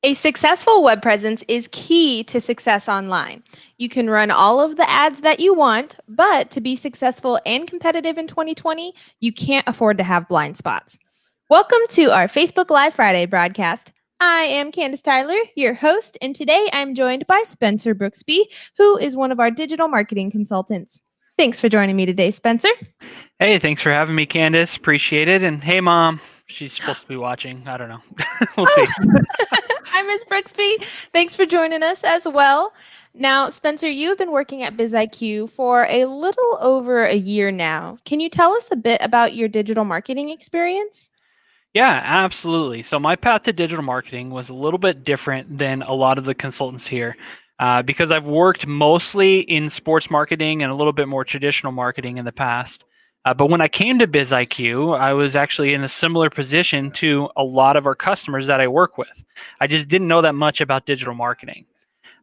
A successful web presence is key to success online. You can run all of the ads that you want, but to be successful and competitive in 2020, you can't afford to have blind spots. Welcome to our Facebook Live Friday broadcast. I am Candace Tyler, your host, and today I'm joined by Spencer Brooksby, who is one of our digital marketing consultants. Thanks for joining me today, Spencer. Hey, thanks for having me, Candace. Appreciate it. And hey, Mom. She's supposed to be watching. I don't know. We'll Oh, see. hi, Ms. Brooksby. Thanks for joining us as well. Now, Spencer, you've been working at BizIQ for a little over a year now. Can you tell us a bit about your digital marketing experience? Yeah, absolutely. So my path to digital marketing was a little bit different than a lot of the consultants here, because I've worked mostly in sports marketing and a little bit more traditional marketing in the past. But when I came to BizIQ, I was actually in a similar position to a lot of our customers that I work with. I just didn't know that much about digital marketing.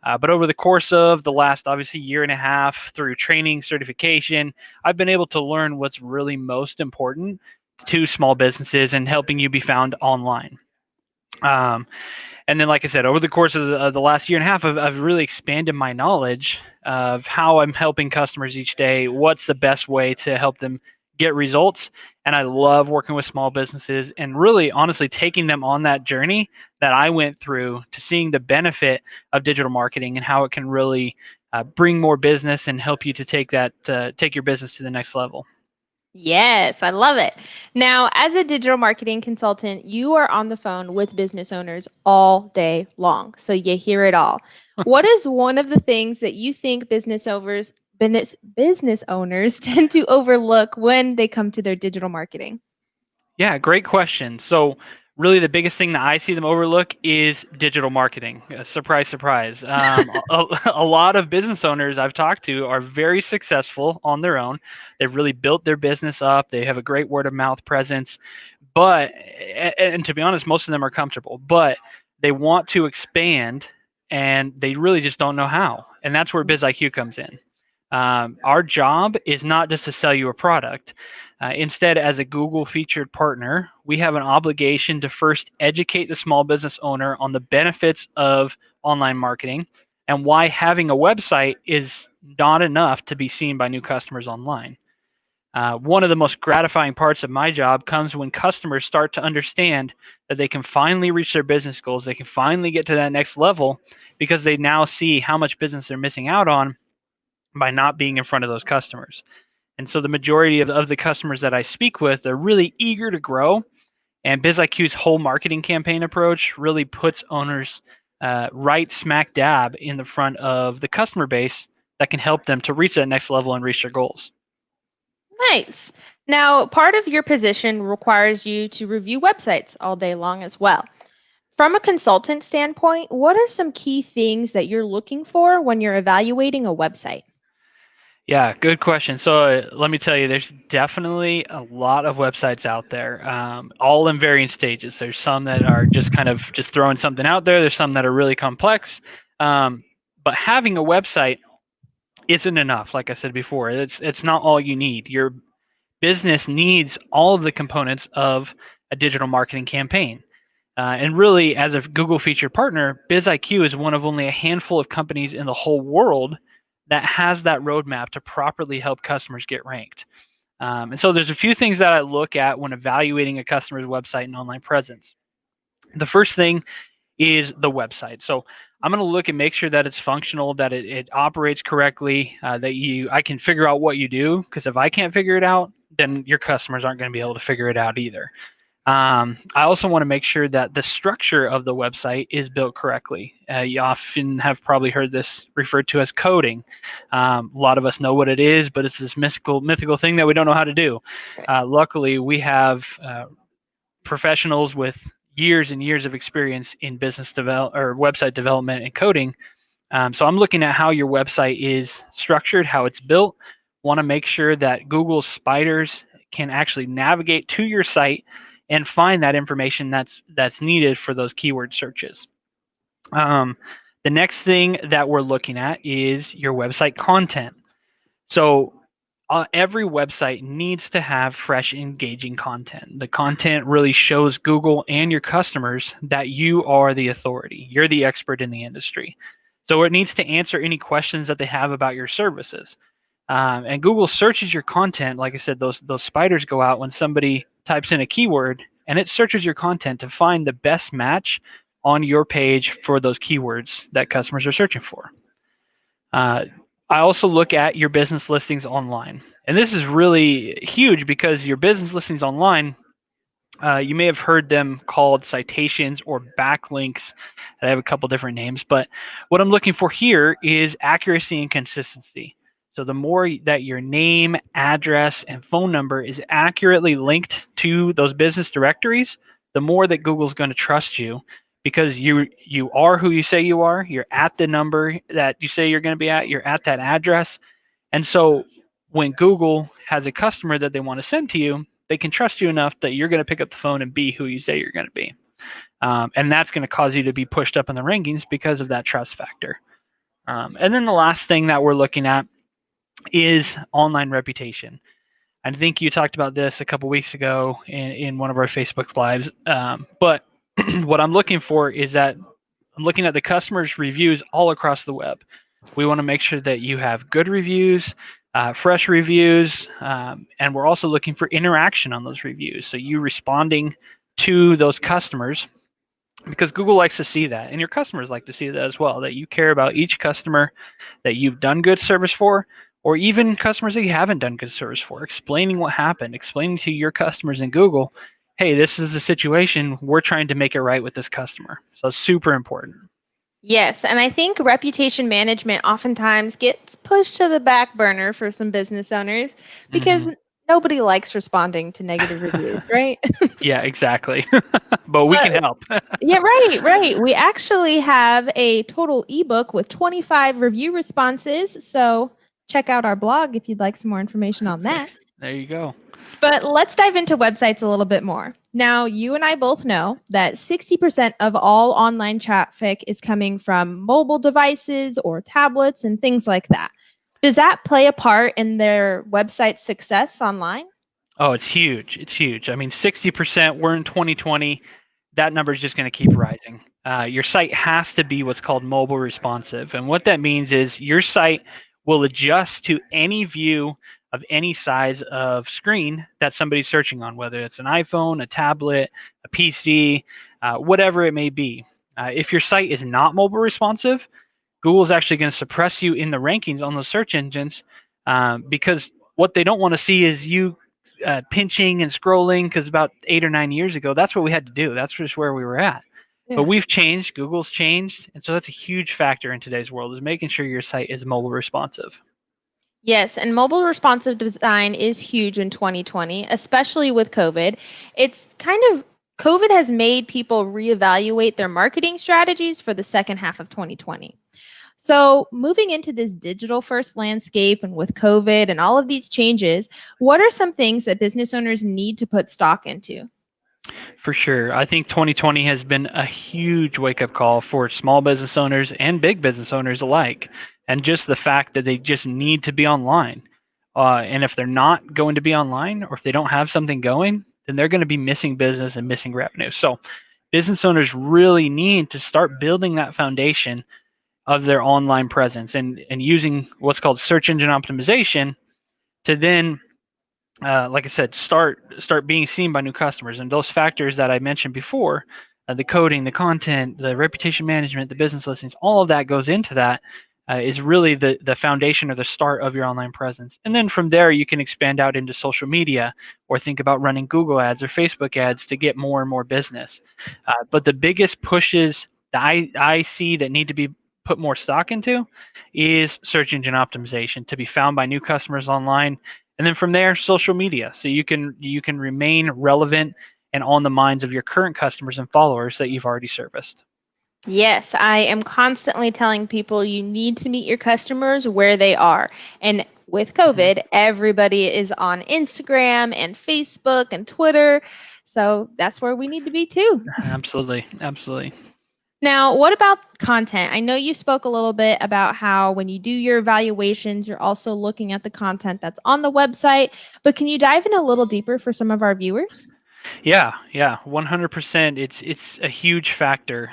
But over the course of the last, obviously, year and a half, through training, certification, I've been able to learn what's really most important to small businesses and helping you be found online. Um, and then, like I said, over the course of the last year and a half, I've really expanded my knowledge of how I'm helping customers each day. What's the best way to help them get results? And I love working with small businesses and really, honestly, taking them on that journey that I went through to seeing the benefit of digital marketing and how it can really bring more business and help you to take your business to the next level. Yes, I love it. Now, as a digital marketing consultant, you are on the phone with business owners all day long. So you hear it all. What is one of the things that you think business owners tend to overlook when they come to their digital marketing? Yeah, great question. So, really, the biggest thing that I see them overlook is digital marketing. Surprise, surprise. A lot of business owners I've talked to are very successful on their own. They've really built their business up. They have a great word of mouth presence. But, and to be honest, most of them are comfortable, but they want to expand and they really just don't know how. And that's where BizIQ comes in. Our job is not just to sell you a product. Instead, as a Google featured partner, we have an obligation to first educate the small business owner on the benefits of online marketing and why having a website is not enough to be seen by new customers online. One of the most gratifying parts of my job comes when customers start to understand that they can finally reach their business goals, they can finally get to that next level because they now see how much business they're missing out on by not being in front of those customers. And so the majority of the customers that I speak with, they're really eager to grow. And BizIQ's whole marketing campaign approach really puts owners right smack dab in the front of the customer base that can help them to reach that next level and reach their goals. Nice. Now, part of your position requires you to review websites all day long as well. From a consultant standpoint, what are some key things that you're looking for when you're evaluating a website? Yeah, good question. So let me tell you, there's definitely a lot of websites out there, all in varying stages. There's some that are just kind of just throwing something out there. There's some that are really complex. Um, but having a website isn't enough. Like I said before, it's not all you need. Your business needs all of the components of a digital marketing campaign. And really, as a Google featured partner, BizIQ is one of only a handful of companies in the whole world that has that roadmap to properly help customers get ranked. And so there's a few things that I look at when evaluating a customer's website and online presence. The first thing is the website. So I'm going to look and make sure that it's functional, that it operates correctly, that I can figure out what you do. Because if I can't figure it out, then your customers aren't going to be able to figure it out either. I also want to make sure that the structure of the website is built correctly. You often have probably heard this referred to as coding. A lot of us know what it is, but it's this mythical thing that we don't know how to do. Luckily, we have professionals with years and years of experience in business develop or website development and coding. So I'm looking at how your website is structured, how it's built. Want to make sure that Google spiders can actually navigate to your site and find that information that's needed for those keyword searches. Um, the next thing that we're looking at is your website content. So every website needs to have fresh, engaging content. The content really shows Google and your customers that you are the authority. You're the expert in the industry. So it needs to answer any questions that they have about your services. And Google searches your content. Like I said, those spiders go out when somebody types in a keyword, and it searches your content to find the best match on your page for those keywords that customers are searching for. I also look at your business listings online. And this is really huge because your business listings online, you may have heard them called citations or backlinks. I have a couple different names, but what I'm looking for here is accuracy and consistency. So the more that your name, address, and phone number is accurately linked to those business directories, the more that Google's going to trust you because you are who you say you are. You're at the number that you say you're going to be at. You're at that address. And so when Google has a customer that they want to send to you, they can trust you enough that you're going to pick up the phone and be who you say you're going to be. And that's going to cause you to be pushed up in the rankings because of that trust factor. And then the last thing that we're looking at is online reputation. I think you talked about this a couple weeks ago in one of our Facebook lives. But what I'm looking for is that I'm looking at the customers' reviews all across the web. We want to make sure that you have good reviews, fresh reviews, and we're also looking for interaction on those reviews. So you responding to those customers because Google likes to see that, and your customers like to see that as well, that you care about each customer that you've done good service for, or even customers that you haven't done good service for, explaining what happened, explaining to your customers in Google, hey, this is the situation, we're trying to make it right with this customer. So it's super important. Yes, and I think reputation management oftentimes gets pushed to the back burner for some business owners because nobody likes responding to negative reviews, right? Yeah, exactly. But we can help. Yeah, right. We actually have a total ebook with 25 review responses, so check out our blog if you'd like some more information on that. There you go. But let's dive into websites a little bit more. Now, you and I both know that 60% of all online traffic is coming from mobile devices or tablets and things like that. Does that play a part in their website success online? Oh, it's huge. It's huge. I mean, 60%, we're in 2020. That number is just going to keep rising. Your site has to be what's called mobile responsive. And what that means is your site will adjust to any view of any size of screen that somebody's searching on, whether it's an iPhone, a tablet, a PC, whatever it may be. If your site is not mobile responsive, Google is actually going to suppress you in the rankings on those search engines because what they don't want to see is you pinching and scrolling, because about 8 or 9 years ago, that's what we had to do. That's just where we were at. Yeah. But we've changed, Google's changed, and so that's a huge factor in today's world, is making sure your site is mobile responsive. Yes, and mobile responsive design is huge in 2020, especially with COVID. It's kind of COVID has made people reevaluate their marketing strategies for the second half of 2020. So, moving into this digital first landscape and with COVID and all of these changes, what are some things that business owners need to put stock into? For sure. I think 2020 has been a huge wake up call for small business owners and big business owners alike. And just the fact that they just need to be online. And if they're not going to be online, or if they don't have something going, then they're going to be missing business and missing revenue. So business owners really need to start building that foundation of their online presence and using what's called search engine optimization to then like I said, start being seen by new customers. And those factors that I mentioned before, the coding, the content, the reputation management, the business listings, all of that goes into that. Is really the foundation or the start of your online presence. And then from there, you can expand out into social media or think about running Google ads or Facebook ads to get more and more business. But the biggest pushes that I see that need to be put more stock into is search engine optimization to be found by new customers online. And then from there, social media. So you can remain relevant and on the minds of your current customers and followers that you've already serviced. Yes, I am constantly telling people you need to meet your customers where they are. And with COVID, everybody is on Instagram and Facebook and Twitter. So that's where we need to be too. Absolutely. Absolutely. Now, what about content? I know you spoke a little bit about how when you do your evaluations, you're also looking at the content that's on the website, but can you dive in a little deeper for some of our viewers? Yeah, 100%. It's a huge factor.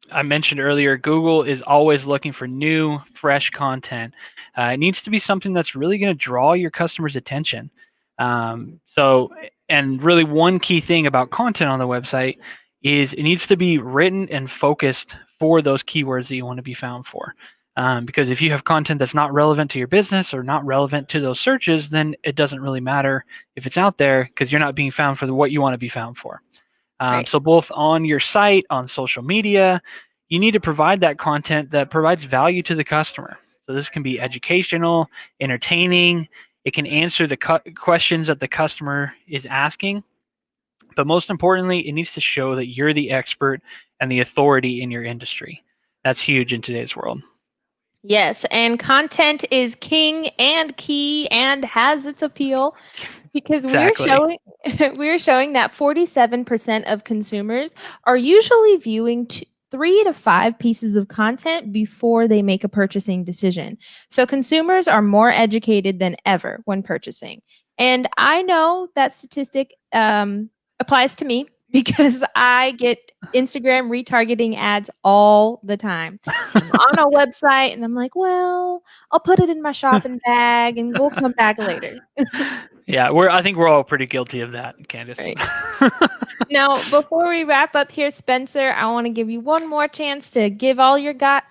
I mentioned earlier, Google is always looking for new, fresh content. It needs to be something that's really going to draw your customers' attention. And really, one key thing about content on the website is it needs to be written and focused for those keywords that you want to be found for. Because if you have content that's not relevant to your business or not relevant to those searches, then it doesn't really matter if it's out there because you're not being found for what you want to be found for. Right. So both on your site, on social media, you need to provide that content that provides value to the customer. So this can be educational, entertaining. It can answer the questions that the customer is asking. But most importantly, it needs to show that you're the expert and the authority in your industry. That's huge in today's world. Yes, and content is king and key and has its appeal because we're Exactly. showing we're showing that 47% of consumers are usually viewing 3 to 5 pieces of content before they make a purchasing decision. So consumers are more educated than ever when purchasing. And I know that statistic applies to me because I get Instagram retargeting ads all the time. I'm on a website and I'm like, well, I'll put it in my shopping bag and we'll come back later. Yeah, I think we're all pretty guilty of that, Candice. Right. Now, before we wrap up here, Spencer, I want to give you one more chance to give all your got.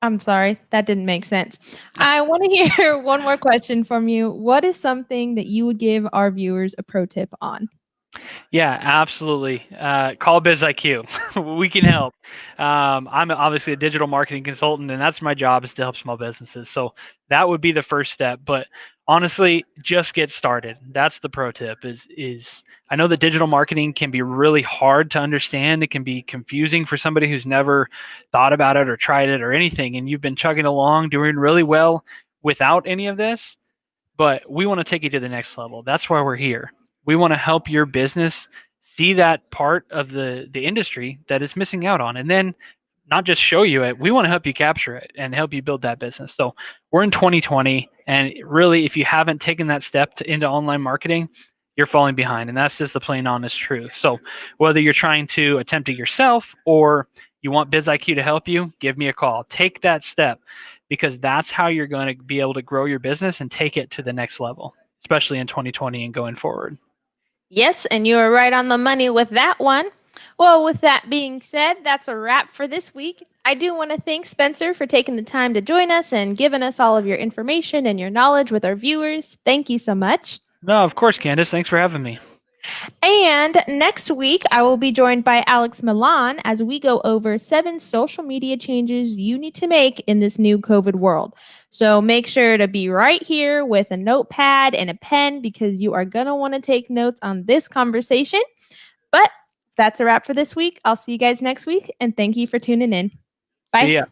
I'm sorry, that didn't make sense. I want to hear one more question from you. What is something that you would give our viewers a pro tip on? Yeah, absolutely. Call BizIQ. We can help. I'm obviously a digital marketing consultant, and that's my job is to help small businesses. So that would be the first step. But honestly, just get started. That's the pro tip. Is I know that digital marketing can be really hard to understand. It can be confusing for somebody who's never thought about it or tried it or anything, and you've been chugging along, doing really well without any of this, but we want to take you to the next level. That's why we're here. We want to help your business see that part of the industry that it's missing out on, and then not just show you it. We want to help you capture it and help you build that business. So we're in 2020, and really, if you haven't taken that step into online marketing, you're falling behind, and that's just the plain honest truth. So whether you're trying to attempt it yourself or you want BizIQ to help you, give me a call. Take that step because that's how you're going to be able to grow your business and take it to the next level, especially in 2020 and going forward. Yes, and you are right on the money with that one. Well, with that being said, that's a wrap for this week. I do want to thank Spencer for taking the time to join us and giving us all of your information and your knowledge with our viewers. Thank you so much. No, of course, Candice. Thanks for having me. And next week, I will be joined by Alex Milan as we go over 7 social media changes you need to make in this new COVID world. So make sure to be right here with a notepad and a pen because you are going to want to take notes on this conversation. But that's a wrap for this week. I'll see you guys next week, and thank you for tuning in. See Bye. ya.